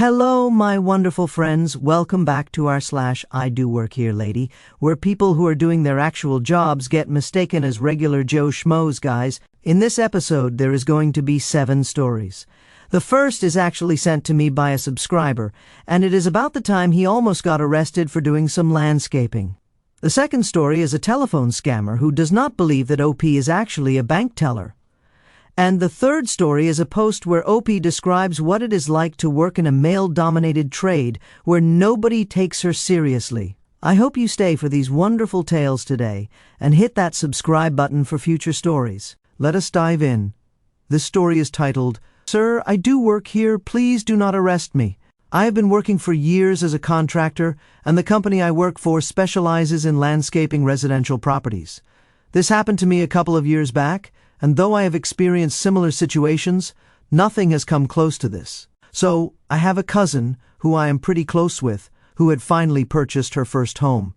Hello, my wonderful friends. Welcome back to our /IDoWorkHereLady, where people who are doing their actual jobs get mistaken as regular Joe Schmoes, guys. In this episode, there is going to be 7 stories. The first is actually sent to me by a subscriber, and it is about the time he almost got arrested for doing some landscaping. The second story is a telephone scammer who does not believe that OP is actually a bank teller. And the third story is a post where OP describes what it is like to work in a male-dominated trade where nobody takes her seriously. I hope you stay for these wonderful tales today and hit that subscribe button for future stories. Let us dive in. This story is titled, "Sir, I do work here. Please do not arrest me. I have been working for years as a contractor, and the company I work for specializes in landscaping residential properties. This happened to me a couple of years back, and though I have experienced similar situations, nothing has come close to this. So, I have a cousin, who I am pretty close with, who had finally purchased her first home.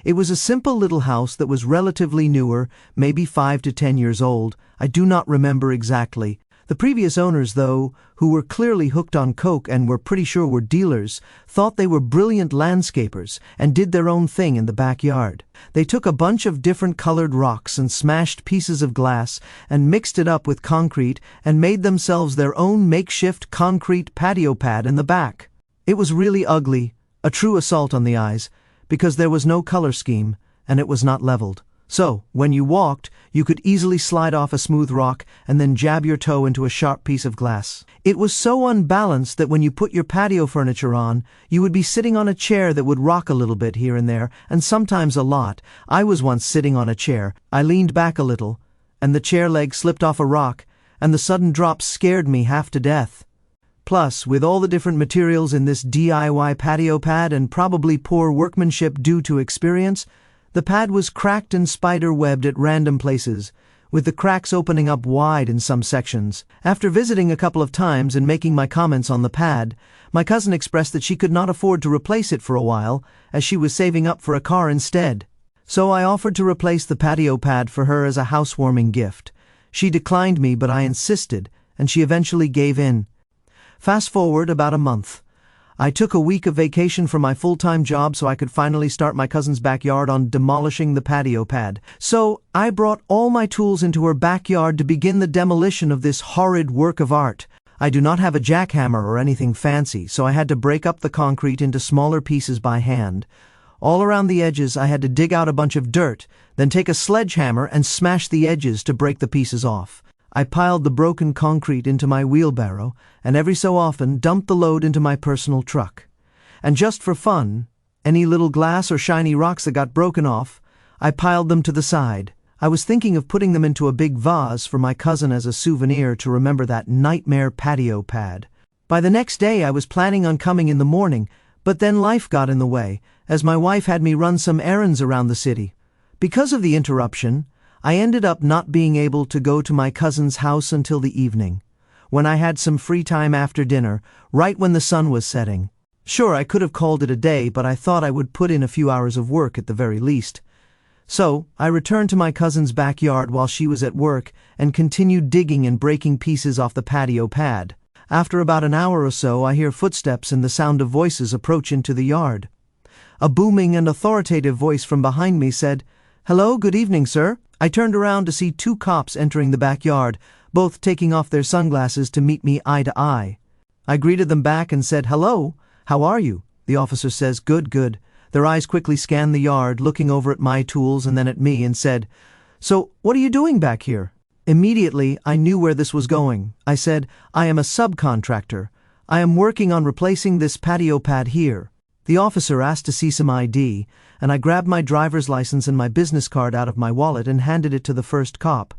It was a simple little house that was relatively newer, maybe 5 to 10 years old. I do not remember exactly. The previous owners, though, who were clearly hooked on coke and were pretty sure were dealers, thought they were brilliant landscapers and did their own thing in the backyard. They took a bunch of different colored rocks and smashed pieces of glass and mixed it up with concrete and made themselves their own makeshift concrete patio pad in the back. It was really ugly, a true assault on the eyes, because there was no color scheme and it was not leveled. So, when you walked, you could easily slide off a smooth rock and then jab your toe into a sharp piece of glass. It was so unbalanced that when you put your patio furniture on, you would be sitting on a chair that would rock a little bit here and there, and sometimes a lot. I was once sitting on a chair. I leaned back a little, and the chair leg slipped off a rock, and the sudden drop scared me half to death. Plus, with all the different materials in this DIY patio pad and probably poor workmanship due to experience, the pad was cracked and spider-webbed at random places, with the cracks opening up wide in some sections. After visiting a couple of times and making my comments on the pad, my cousin expressed that she could not afford to replace it for a while, as she was saving up for a car instead. So I offered to replace the patio pad for her as a housewarming gift. She declined me, but I insisted, and she eventually gave in. Fast forward about a month. I took a week of vacation from my full-time job so I could finally start my cousin's backyard on demolishing the patio pad. So I brought all my tools into her backyard to begin the demolition of this horrid work of art. I do not have a jackhammer or anything fancy, so I had to break up the concrete into smaller pieces by hand. All around the edges I had to dig out a bunch of dirt, then take a sledgehammer and smash the edges to break the pieces off. I piled the broken concrete into my wheelbarrow, and every so often dumped the load into my personal truck. And just for fun, any little glass or shiny rocks that got broken off, I piled them to the side. I was thinking of putting them into a big vase for my cousin as a souvenir to remember that nightmare patio pad. By the next day I was planning on coming in the morning, but then life got in the way, as my wife had me run some errands around the city. Because of the interruption, I ended up not being able to go to my cousin's house until the evening, when I had some free time after dinner, right when the sun was setting. Sure, I could have called it a day, but I thought I would put in a few hours of work at the very least. So, I returned to my cousin's backyard while she was at work and continued digging and breaking pieces off the patio pad. After about an hour or so, I hear footsteps and the sound of voices approach into the yard. A booming and authoritative voice from behind me said, "Hello, good evening, sir." I turned around to see 2 cops entering the backyard, both taking off their sunglasses to meet me eye to eye. I greeted them back and said, "Hello, how are you?" The officer says, "Good, good." Their eyes quickly scanned the yard, looking over at my tools and then at me, and said, "So, what are you doing back here?" Immediately, I knew where this was going. I said, "I am a subcontractor. I am working on replacing this patio pad here." The officer asked to see some ID, and I grabbed my driver's license and my business card out of my wallet and handed it to the first cop.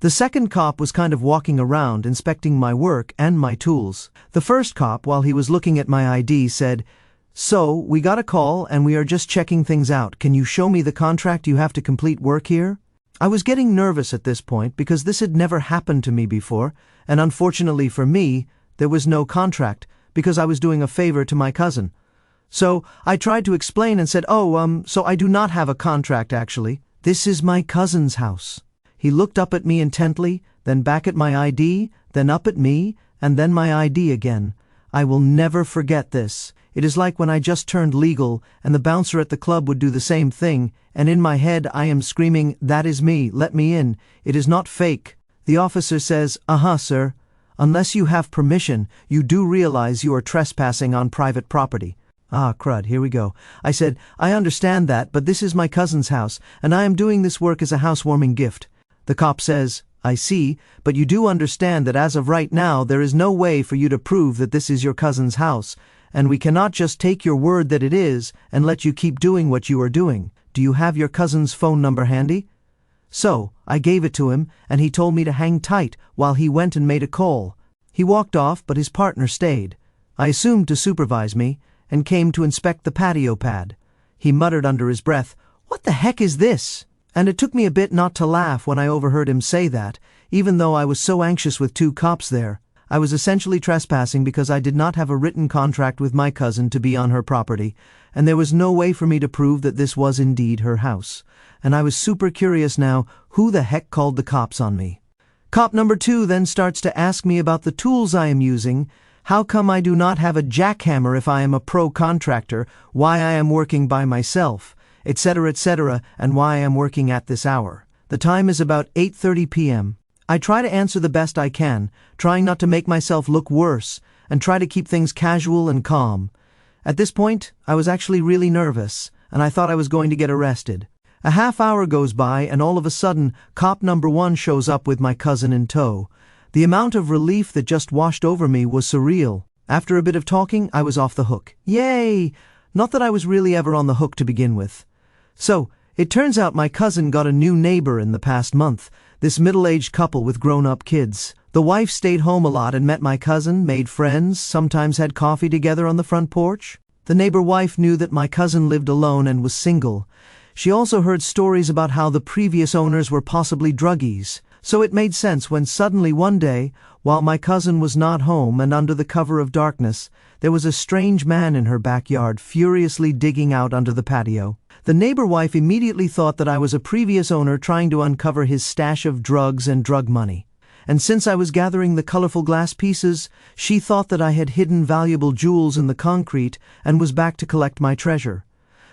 The second cop was kind of walking around, inspecting my work and my tools. The first cop, while he was looking at my ID, said, "So, we got a call and we are just checking things out. Can you show me the contract you have to complete work here?" I was getting nervous at this point because this had never happened to me before, and unfortunately for me, there was no contract because I was doing a favor to my cousin. So I tried to explain and said, so I do not have a contract actually. This is my cousin's house." He looked up at me intently, then back at my ID, then up at me, and then my ID again. I will never forget this. It is like when I just turned legal, and the bouncer at the club would do the same thing, and in my head I am screaming, "That is me, let me in, it is not fake." The officer says, "Sir. Unless you have permission, you do realize you are trespassing on private property." Ah, crud, here we go. I said, "I understand that, but this is my cousin's house, and I am doing this work as a housewarming gift." The cop says, "I see, but you do understand that as of right now there is no way for you to prove that this is your cousin's house, and we cannot just take your word that it is and let you keep doing what you are doing. Do you have your cousin's phone number handy?" So, I gave it to him, and he told me to hang tight while he went and made a call. He walked off, but his partner stayed. I assumed to supervise me, and came to inspect the patio pad. He muttered under his breath, "What the heck is this?" And it took me a bit not to laugh when I overheard him say that, even though I was so anxious with 2 cops there. I was essentially trespassing because I did not have a written contract with my cousin to be on her property, and there was no way for me to prove that this was indeed her house. And I was super curious now, who the heck called the cops on me? Cop number 2 then starts to ask me about the tools I am using, how come I do not have a jackhammer if I am a pro contractor, why I am working by myself, etc., and why I am working at this hour. The time is about 8:30 p.m. I try to answer the best I can, trying not to make myself look worse, and try to keep things casual and calm. At this point, I was actually really nervous, and I thought I was going to get arrested. A half hour goes by, and all of a sudden, cop number 1 shows up with my cousin in tow. The amount of relief that just washed over me was surreal. After a bit of talking, I was off the hook. Yay! Not that I was really ever on the hook to begin with. So, it turns out my cousin got a new neighbor in the past month, this middle-aged couple with grown-up kids. The wife stayed home a lot and met my cousin, made friends, sometimes had coffee together on the front porch. The neighbor wife knew that my cousin lived alone and was single. She also heard stories about how the previous owners were possibly druggies. So it made sense when suddenly one day, while my cousin was not home and under the cover of darkness, there was a strange man in her backyard furiously digging out under the patio. The neighbor wife immediately thought that I was a previous owner trying to uncover his stash of drugs and drug money. And since I was gathering the colorful glass pieces, she thought that I had hidden valuable jewels in the concrete and was back to collect my treasure.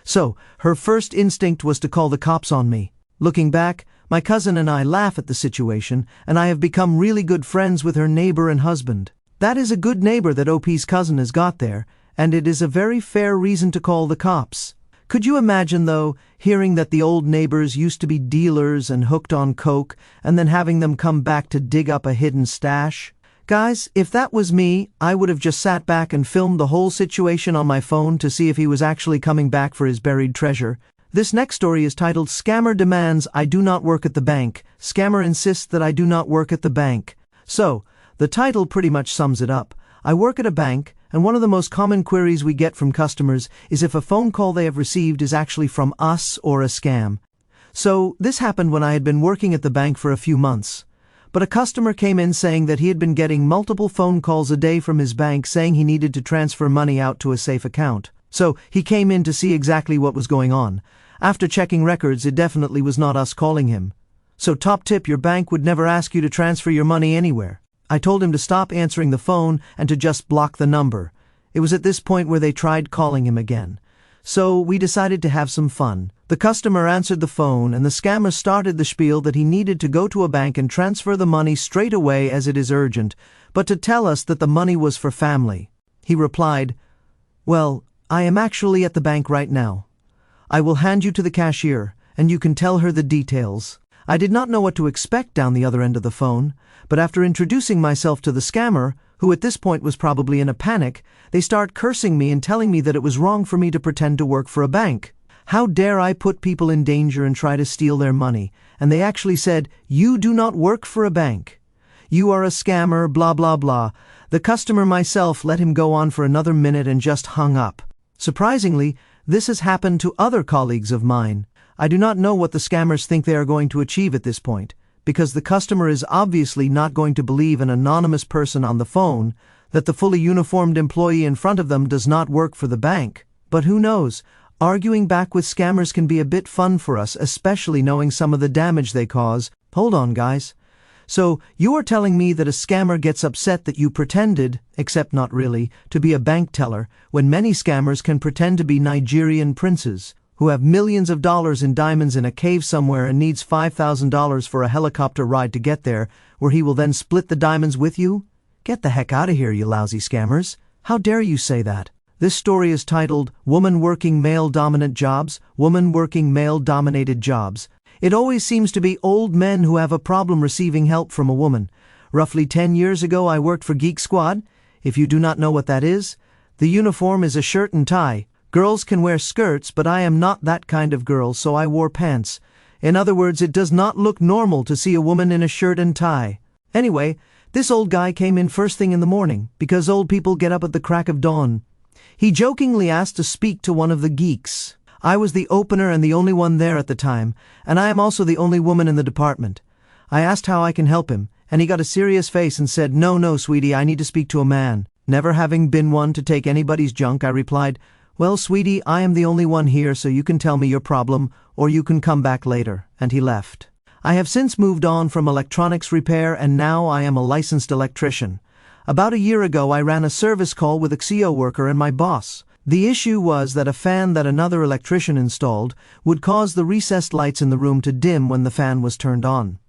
So, her first instinct was to call the cops on me. Looking back, my cousin and I laugh at the situation, and I have become really good friends with her neighbor and husband. That is a good neighbor that OP's cousin has got there, and it is a very fair reason to call the cops. Could you imagine, though, hearing that the old neighbors used to be dealers and hooked on coke, and then having them come back to dig up a hidden stash? Guys, if that was me, I would have just sat back and filmed the whole situation on my phone to see if he was actually coming back for his buried treasure. This next story is titled, "Scammer Demands I Do Not Work at the Bank. Scammer Insists That I Do Not Work at the Bank." So, the title pretty much sums it up. I work at a bank, and one of the most common queries we get from customers is if a phone call they have received is actually from us or a scam. So, this happened when I had been working at the bank for a few months. But a customer came in saying that he had been getting multiple phone calls a day from his bank saying he needed to transfer money out to a safe account. So, he came in to see exactly what was going on. After checking records, it definitely was not us calling him. So, top tip, your bank would never ask you to transfer your money anywhere. I told him to stop answering the phone and to just block the number. It was at this point where they tried calling him again. So we decided to have some fun. The customer answered the phone and the scammer started the spiel that he needed to go to a bank and transfer the money straight away as it is urgent, but to tell us that the money was for family. He replied, "Well, I am actually at the bank right now. I will hand you to the cashier, and you can tell her the details." I did not know what to expect down the other end of the phone, but after introducing myself to the scammer, who at this point was probably in a panic, they start cursing me and telling me that it was wrong for me to pretend to work for a bank. How dare I put people in danger and try to steal their money? And they actually said, "You do not work for a bank. You are a scammer, blah blah blah." The customer myself let him go on for another minute and just hung up. Surprisingly, this has happened to other colleagues of mine. I do not know what the scammers think they are going to achieve at this point, because the customer is obviously not going to believe an anonymous person on the phone that the fully uniformed employee in front of them does not work for the bank. But who knows? Arguing back with scammers can be a bit fun for us, especially knowing some of the damage they cause. Hold on, guys. So, you are telling me that a scammer gets upset that you pretended, except not really, to be a bank teller, when many scammers can pretend to be Nigerian princes, who have millions of dollars in diamonds in a cave somewhere and needs $5,000 for a helicopter ride to get there, where he will then split the diamonds with you? Get the heck out of here, you lousy scammers. How dare you say that? This story is titled, Woman Working Male-Dominant Jobs, Woman Working Male-Dominated Jobs. It always seems to be old men who have a problem receiving help from a woman. Roughly 10 years ago, I worked for Geek Squad. If you do not know what that is, the uniform is a shirt and tie. Girls can wear skirts, but I am not that kind of girl, so I wore pants. In other words, it does not look normal to see a woman in a shirt and tie. Anyway, this old guy came in first thing in the morning, because old people get up at the crack of dawn. He jokingly asked to speak to one of the geeks. I was the opener and the only one there at the time, and I am also the only woman in the department. I asked how I can help him, and he got a serious face and said, No, sweetie, I need to speak to a man. Never having been one to take anybody's junk, I replied, Well, sweetie, I am the only one here, so you can tell me your problem, or you can come back later, and he left. I have since moved on from electronics repair, and now I am a licensed electrician. About a year ago, I ran a service call with a CO worker and my boss. The issue was that a fan that another electrician installed would cause the recessed lights in the room to dim when the fan was turned on.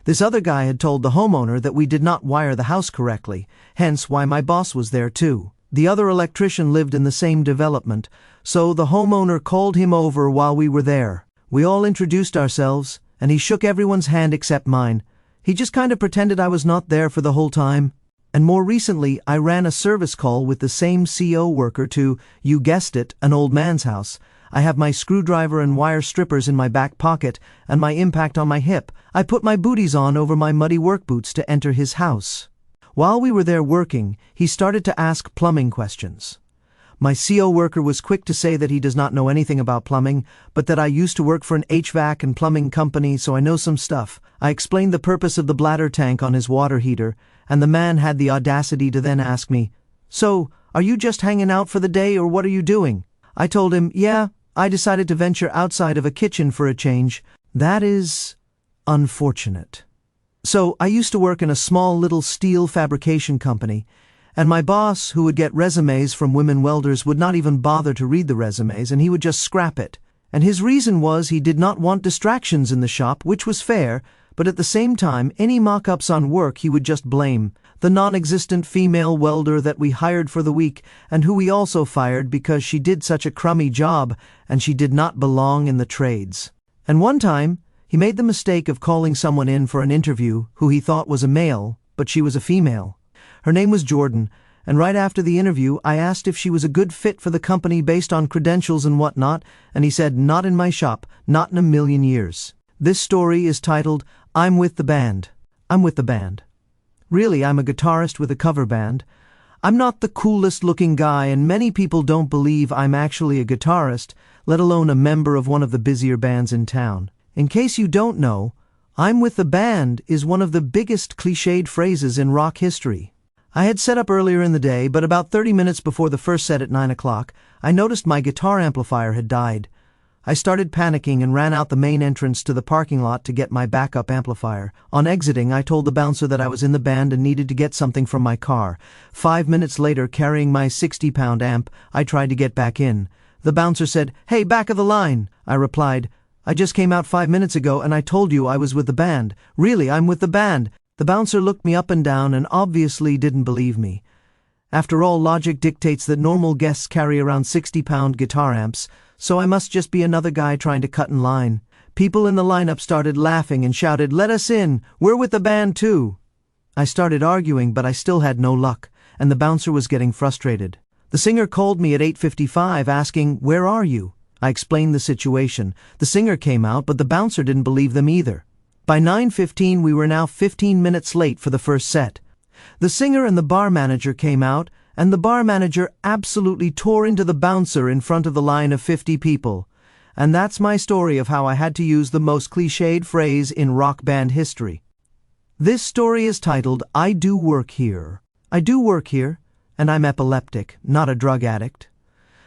This other guy had told the homeowner that we did not wire the house correctly, hence why my boss was there too. The other electrician lived in the same development, so the homeowner called him over while we were there. We all introduced ourselves, and he shook everyone's hand except mine. He just kind of pretended I was not there for the whole time. And more recently, I ran a service call with the same CO worker to, you guessed it, an old man's house. I have my screwdriver and wire strippers in my back pocket and my impact on my hip. I put my booties on over my muddy work boots to enter his house. While we were there working, he started to ask plumbing questions. My CO worker was quick to say that he does not know anything about plumbing, but that I used to work for an HVAC and plumbing company, so I know some stuff. I explained the purpose of the bladder tank on his water heater, and the man had the audacity to then ask me, So, are you just hanging out for the day or what are you doing? I told him, yeah, I decided to venture outside of a kitchen for a change. That is unfortunate. So, I used to work in a small little steel fabrication company, and my boss, who would get resumes from women welders, would not even bother to read the resumes, and he would just scrap it. And his reason was he did not want distractions in the shop, which was fair, but at the same time, any mock-ups on work he would just blame. The non-existent female welder that we hired for the week, and who we also fired because she did such a crummy job, and she did not belong in the trades. And one time, he made the mistake of calling someone in for an interview who he thought was a male, but she was a female. Her name was Jordan, and right after the interview, I asked if she was a good fit for the company based on credentials and whatnot, and he said, Not in my shop, not in a million years. This story is titled, I'm with the band. I'm with the band. Really, I'm a guitarist with a cover band. I'm not the coolest looking guy, and many people don't believe I'm actually a guitarist, let alone a member of one of the busier bands in town. In case you don't know, I'm with the band is one of the biggest cliched phrases in rock history. I had set up earlier in the day, but about 30 minutes before the first set at 9 o'clock, I noticed my guitar amplifier had died. I started panicking and ran out the main entrance to the parking lot to get my backup amplifier. On exiting, I told the bouncer that I was in the band and needed to get something from my car. 5 minutes later, carrying my 60-pound amp, I tried to get back in. The bouncer said, Hey, back of the line! I replied, I just came out 5 minutes ago and I told you I was with the band. Really, I'm with the band. The bouncer looked me up and down and obviously didn't believe me. After all, logic dictates that normal guests carry around 60-pound guitar amps, so I must just be another guy trying to cut in line. People in the lineup started laughing and shouted, Let us in! We're with the band too! I started arguing, but I still had no luck, and the bouncer was getting frustrated. The singer called me at 8:55 asking, Where are you? I explained the situation. The singer came out, but the bouncer didn't believe them either. By 9:15 we were now 15 minutes late for the first set. The singer and the bar manager came out, and the bar manager absolutely tore into the bouncer in front of the line of 50 people. And that's my story of how I had to use the most cliched phrase in rock band history. This story is titled, I Do Work Here. I do work here, and I'm epileptic, not a drug addict.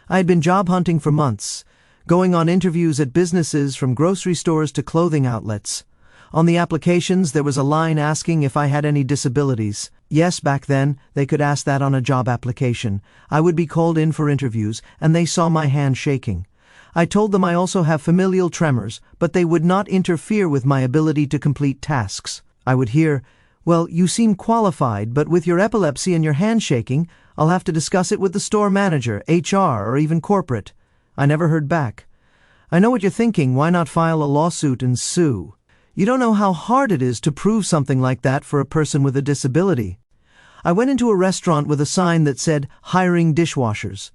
I had been job hunting for months, going on interviews at businesses from grocery stores to clothing outlets. On the applications, there was a line asking if I had any disabilities. Yes, back then, they could ask that on a job application. I would be called in for interviews, and they saw my hand shaking. I told them I also have familial tremors, but they would not interfere with my ability to complete tasks. I would hear, "Well, you seem qualified, but with your epilepsy and your hand shaking, I'll have to discuss it with the store manager, HR, or even corporate." I never heard back. I know what you're thinking, why not file a lawsuit and sue? You don't know how hard it is to prove something like that for a person with a disability. I went into a restaurant with a sign that said, "Hiring dishwashers."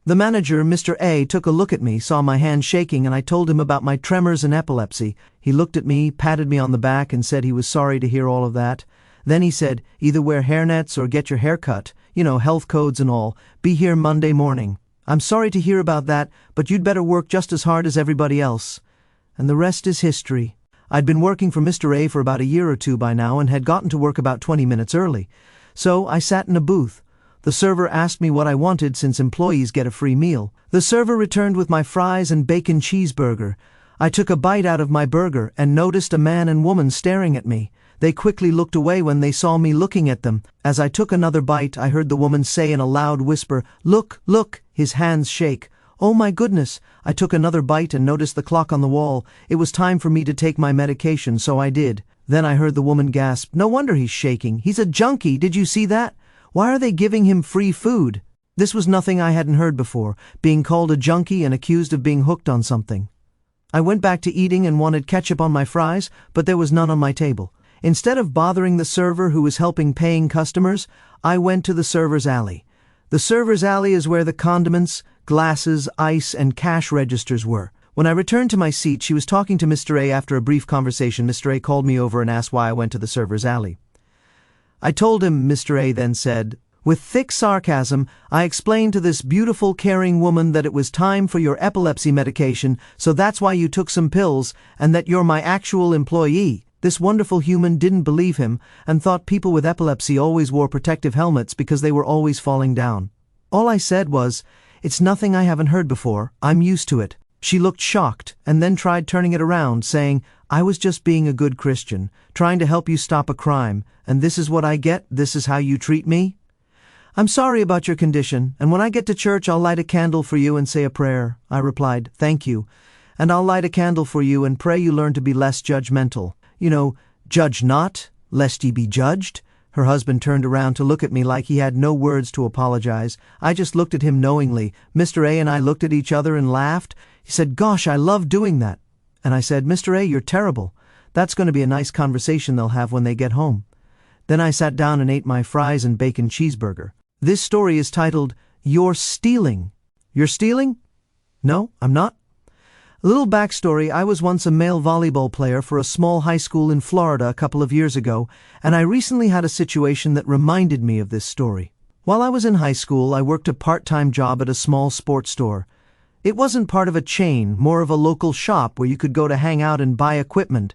The manager, Mr. A, took a look at me, saw my hand shaking, and I told him about my tremors and epilepsy. He looked at me, patted me on the back, and said he was sorry to hear all of that. Then he said, "Either wear hairnets or get your hair cut. Health codes and all. Be here Monday morning. I'm sorry to hear about that, but you'd better work just as hard as everybody else." And the rest is history. I'd been working for Mr. A for about a year or two by now and had gotten to work about 20 minutes early. So I sat in a booth. The server asked me what I wanted since employees get a free meal. The server returned with my fries and bacon cheeseburger. I took a bite out of my burger and noticed a man and woman staring at me. They quickly looked away when they saw me looking at them. As I took another bite, I heard the woman say in a loud whisper, "Look, look," his hands shake. Oh my goodness! I took another bite and noticed the clock on the wall. It was time for me to take my medication, so I did. Then I heard the woman gasp, "No wonder he's shaking. He's a junkie, did you see that? Why are they giving him free food?" This was nothing I hadn't heard before, being called a junkie and accused of being hooked on something. I went back to eating and wanted ketchup on my fries, but there was none on my table. Instead of bothering the server who was helping paying customers, I went to the server's alley. The server's alley is where the condiments, glasses, ice, and cash registers were. When I returned to my seat, she was talking to Mr. A. After a brief conversation, Mr. A called me over and asked why I went to the server's alley. I told him. Mr. A then said, with thick sarcasm, I explained to this beautiful, caring woman that it was time for your epilepsy medication, so that's why you took some pills, and that you're my actual employee. This wonderful human didn't believe him and thought people with epilepsy always wore protective helmets because they were always falling down. All I said was, "It's nothing I haven't heard before. I'm used to it." She looked shocked and then tried turning it around, saying, "I was just being a good Christian, trying to help you stop a crime, and this is what I get? This is how you treat me? I'm sorry about your condition, and when I get to church I'll light a candle for you and say a prayer." I replied, "Thank you. And I'll light a candle for you and pray you learn to be less judgmental. Judge not, lest ye be judged." Her husband turned around to look at me like he had no words to apologize. I just looked at him knowingly. Mr. A and I looked at each other and laughed. He said, "Gosh, I love doing that." And I said, "Mr. A, you're terrible. That's going to be a nice conversation they'll have when they get home." Then I sat down and ate my fries and bacon cheeseburger. This story is titled, "You're Stealing." You're stealing? No, I'm not. A little backstory, I was once a male volleyball player for a small high school in Florida a couple of years ago, and I recently had a situation that reminded me of this story. While I was in high school, I worked a part-time job at a small sports store. It wasn't part of a chain, more of a local shop where you could go to hang out and buy equipment.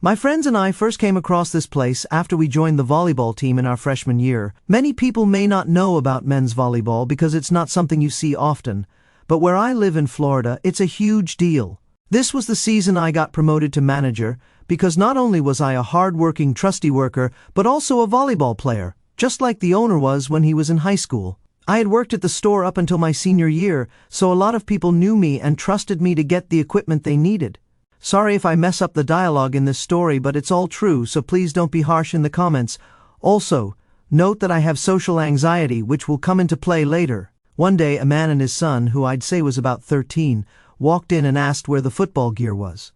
My friends and I first came across this place after we joined the volleyball team in our freshman year. Many people may not know about men's volleyball because it's not something you see often. But where I live in Florida, it's a huge deal. This was the season I got promoted to manager, because not only was I a hard-working, trusty worker, but also a volleyball player, just like the owner was when he was in high school. I had worked at the store up until my senior year, so a lot of people knew me and trusted me to get the equipment they needed. Sorry if I mess up the dialogue in this story, but it's all true, so please don't be harsh in the comments. Also, note that I have social anxiety, which will come into play later. One day, a man and his son, who I'd say was about 13, walked in and asked where the football gear was.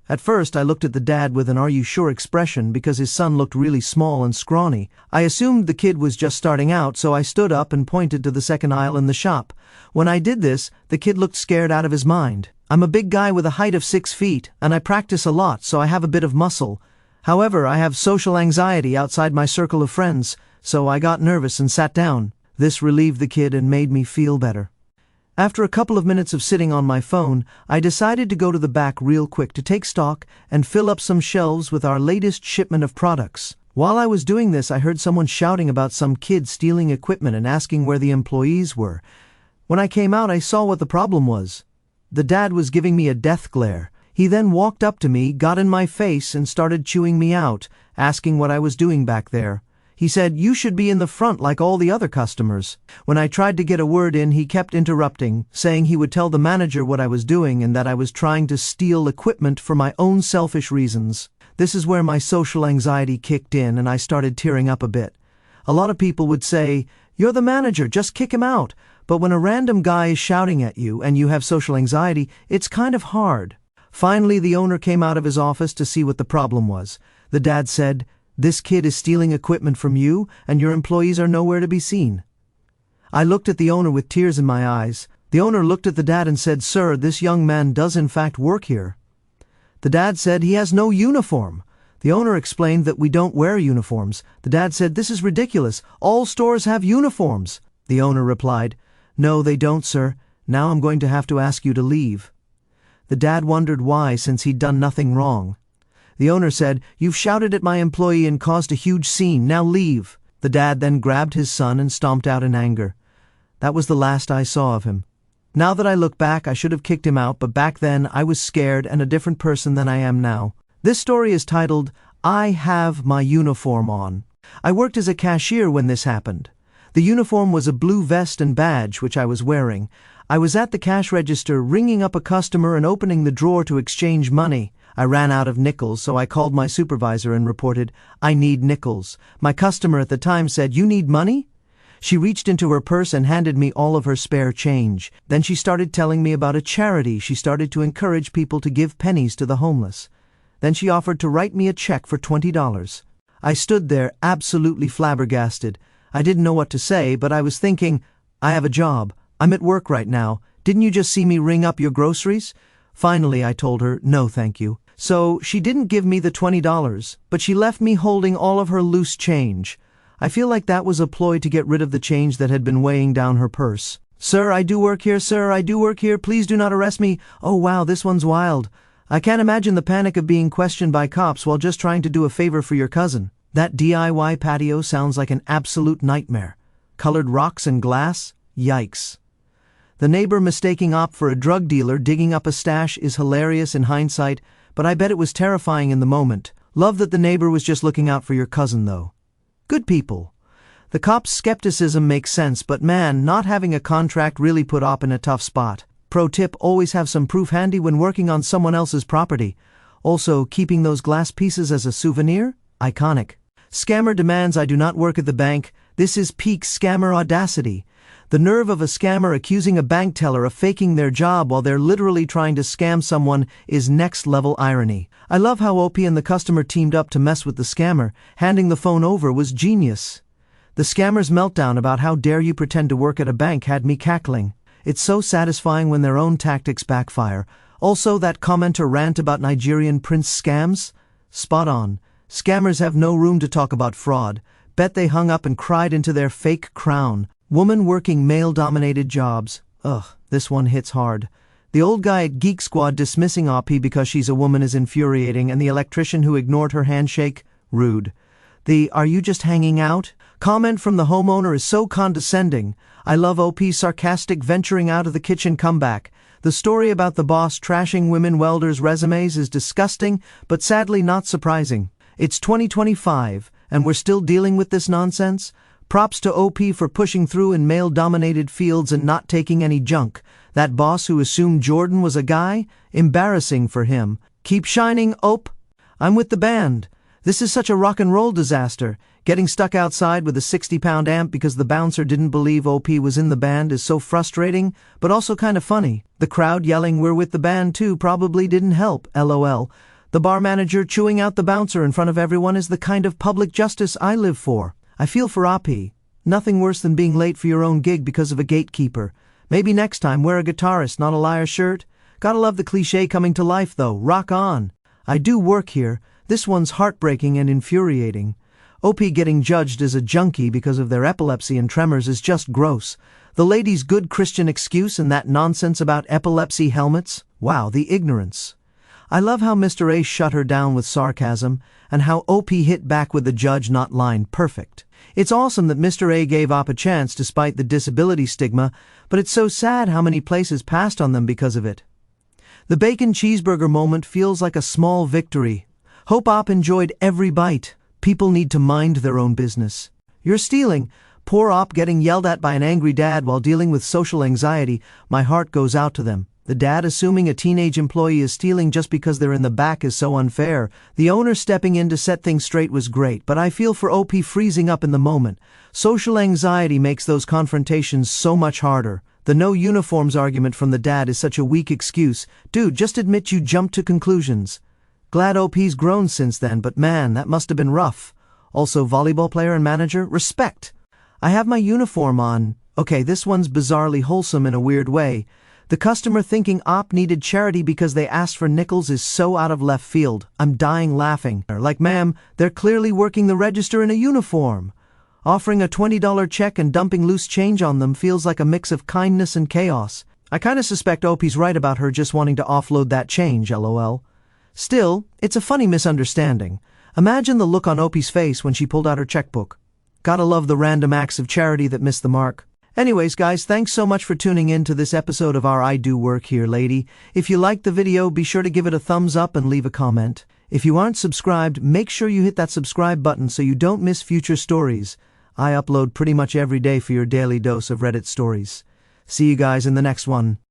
At first, I looked at the dad with an "are you sure" expression because his son looked really small and scrawny. I assumed the kid was just starting out, so I stood up and pointed to the second aisle in the shop. When I did this, the kid looked scared out of his mind. I'm a big guy with a height of 6 feet, and I practice a lot, so I have a bit of muscle. However, I have social anxiety outside my circle of friends, so I got nervous and sat down. This relieved the kid and made me feel better. After a couple of minutes of sitting on my phone, I decided to go to the back real quick to take stock and fill up some shelves with our latest shipment of products. While I was doing this, I heard someone shouting about some kid stealing equipment and asking where the employees were. When I came out, I saw what the problem was. The dad was giving me a death glare. He then walked up to me, got in my face, and started chewing me out, asking what I was doing back there. He said, "You should be in the front like all the other customers." When I tried to get a word in, he kept interrupting, saying he would tell the manager what I was doing and that I was trying to steal equipment for my own selfish reasons. This is where my social anxiety kicked in and I started tearing up a bit. A lot of people would say, "You're the manager, just kick him out." But when a random guy is shouting at you and you have social anxiety, it's kind of hard. Finally, the owner came out of his office to see what the problem was. The dad said, "This kid is stealing equipment from you, and your employees are nowhere to be seen." I looked at the owner with tears in my eyes. The owner looked at the dad and said, "Sir, this young man does in fact work here." The dad said, "He has no uniform." The owner explained that we don't wear uniforms. The dad said, "This is ridiculous. All stores have uniforms." The owner replied, "No, they don't, sir. Now I'm going to have to ask you to leave." The dad wondered why, since he'd done nothing wrong. The owner said, "You've shouted at my employee and caused a huge scene. Now leave." The dad then grabbed his son and stomped out in anger. That was the last I saw of him. Now that I look back, I should have kicked him out, but back then I was scared and a different person than I am now. This story is titled, "I Have My Uniform On." I worked as a cashier when this happened. The uniform was a blue vest and badge, which I was wearing. I was at the cash register ringing up a customer and opening the drawer to exchange money. I ran out of nickels, so I called my supervisor and reported, "I need nickels." My customer at the time said, "You need money?" She reached into her purse and handed me all of her spare change. Then she started telling me about a charity. She started to encourage people to give pennies to the homeless. Then she offered to write me a check for $20. I stood there absolutely flabbergasted. I didn't know what to say, but I was thinking, I have a job. I'm at work right now. Didn't you just see me ring up your groceries? Finally, I told her, no thank you. So she didn't give me the $20, but she left me holding all of her loose change. I feel like that was a ploy to get rid of the change that had been weighing down her purse. "Sir, I do work here. Sir, I do work here. Please do not arrest me." Oh wow, this one's wild. I can't imagine the panic of being questioned by cops while just trying to do a favor for your cousin. That DIY patio sounds like an absolute nightmare. Colored rocks and glass? Yikes. The neighbor mistaking Op for a drug dealer digging up a stash is hilarious in hindsight, but I bet it was terrifying in the moment. Love that the neighbor was just looking out for your cousin, though. Good people. The cop's skepticism makes sense, but man, not having a contract really put Op in a tough spot. Pro tip, always have some proof handy when working on someone else's property. Also, keeping those glass pieces as a souvenir? Iconic. Scammer demands I do not work at the bank. This is peak scammer audacity. The nerve of a scammer accusing a bank teller of faking their job while they're literally trying to scam someone is next-level irony. I love how OP and the customer teamed up to mess with the scammer. Handing the phone over was genius. The scammer's meltdown about how dare you pretend to work at a bank had me cackling. It's so satisfying when their own tactics backfire. Also, that commenter rant about Nigerian prince scams? Spot on. Scammers have no room to talk about fraud. Bet they hung up and cried into their fake crown. Woman working male-dominated jobs. Ugh, this one hits hard. The old guy at Geek Squad dismissing OP because she's a woman is infuriating, and the electrician who ignored her handshake? Rude. The "are you just hanging out?" comment from the homeowner is so condescending. I love OP's sarcastic venturing out of the kitchen comeback. The story about the boss trashing women welders' resumes is disgusting, but sadly not surprising. It's 2025, and we're still dealing with this nonsense? Props to OP for pushing through in male-dominated fields and not taking any junk. That boss who assumed Jordan was a guy? Embarrassing for him. Keep shining, OP. I'm with the band. This is such a rock and roll disaster. Getting stuck outside with a 60-pound amp because the bouncer didn't believe OP was in the band is so frustrating, but also kind of funny. The crowd yelling "we're with the band too" probably didn't help, LOL. The bar manager chewing out the bouncer in front of everyone is the kind of public justice I live for. I feel for OP. Nothing worse than being late for your own gig because of a gatekeeper. Maybe next time wear a guitarist, not a liar shirt. Gotta love the cliche coming to life though. Rock on. I do work here. This one's heartbreaking and infuriating. OP getting judged as a junkie because of their epilepsy and tremors is just gross. The lady's good Christian excuse and that nonsense about epilepsy helmets? Wow, the ignorance. I love how Mr. A shut her down with sarcasm, and how OP hit back with the judge not line perfect. It's awesome that Mr. A gave OP a chance despite the disability stigma, but it's so sad how many places passed on them because of it. The bacon cheeseburger moment feels like a small victory. Hope Op enjoyed every bite. People need to mind their own business. You're stealing. Poor Op getting yelled at by an angry dad while dealing with social anxiety. My heart goes out to them. The dad assuming a teenage employee is stealing just because they're in the back is so unfair. The owner stepping in to set things straight was great, but I feel for OP freezing up in the moment. Social anxiety makes those confrontations so much harder. The no uniforms argument from the dad is such a weak excuse. Dude, just admit you jumped to conclusions. Glad OP's grown since then, but man, that must have been rough. Also, volleyball player and manager, respect. I have my uniform on. Okay, this one's bizarrely wholesome in a weird way. The customer thinking Op needed charity because they asked for nickels is so out of left field. I'm dying laughing. Like, ma'am, they're clearly working the register in a uniform. Offering a $20 check and dumping loose change on them feels like a mix of kindness and chaos. I kinda suspect OP's right about her just wanting to offload that change, lol. Still, it's a funny misunderstanding. Imagine the look on OP's face when she pulled out her checkbook. Gotta love the random acts of charity that miss the mark. Anyways, guys, thanks so much for tuning in to this episode of our I Do Work Here Lady. If you liked the video, be sure to give it a thumbs up and leave a comment. If you aren't subscribed, make sure you hit that subscribe button so you don't miss future stories. I upload pretty much every day for your daily dose of Reddit stories. See you guys in the next one.